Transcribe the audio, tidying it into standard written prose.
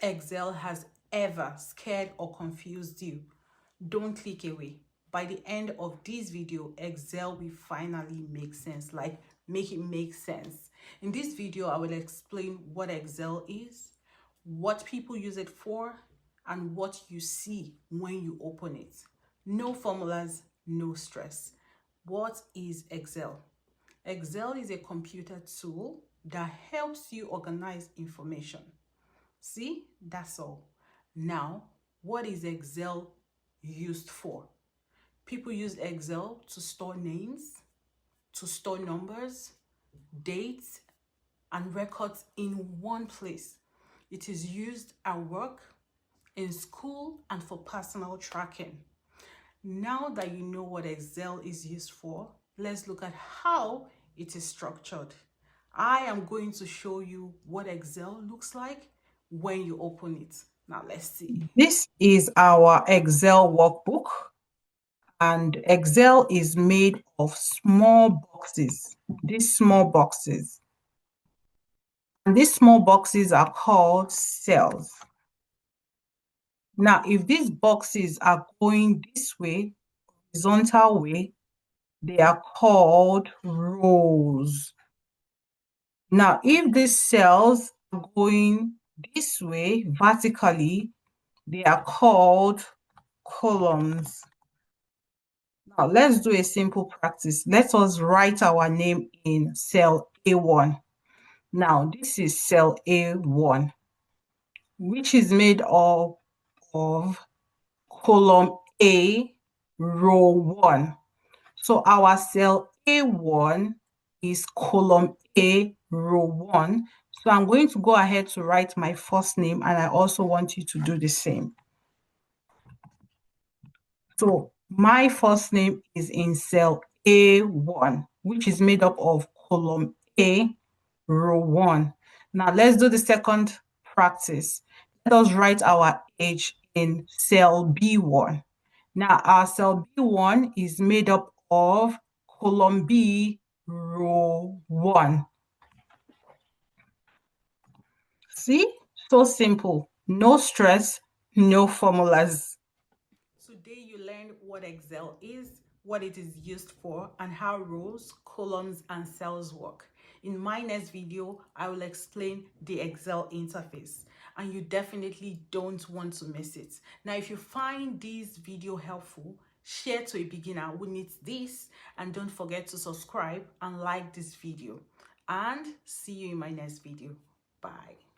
Excel has ever scared or confused you, don't click away. By the end of this video, Excel will finally make sense, like make it make sense. In this video, I will explain what Excel is, what people use it for, and what you see when you open it. No formulas, no stress. What is Excel? Excel is a computer tool that helps you organize information. See, that's all. Now, what is Excel used for? People use Excel to store names, to store numbers, dates, and records in one place. It is used at work, in school, and for personal tracking. Now that you know what Excel is used for, let's look at how it is structured. I am going to show you what Excel looks like when you open it. Now let's see. This is our Excel workbook, and Excel is made of small boxes, these small boxes. And these small boxes are called cells. Now, if these boxes are going this way, horizontal way, they are called rows. Now, if these cells are going this way, vertically, they are called columns. Now, let's do a simple practice. Let us write our name in cell A1. Now, this is cell A1, which is made up of column A, row 1. So our cell A1 is column A, row 1. So I'm going to go ahead to write my first name, and I also want you to do the same. So my first name is in cell A1, which is made up of column A, row 1. Now let's do the second practice. Let us write our age in cell B1. Now our cell B1 is made up of column B, row 1. See? So simple. No stress, no formulas. Today you learned what Excel is, what it is used for, and how rows, columns, and cells work. In my next video, I will explain the Excel interface, and you definitely don't want to miss it. Now, if you find this video helpful, share to a beginner who needs this, and don't forget to subscribe and like this video. And see you in my next video. Bye.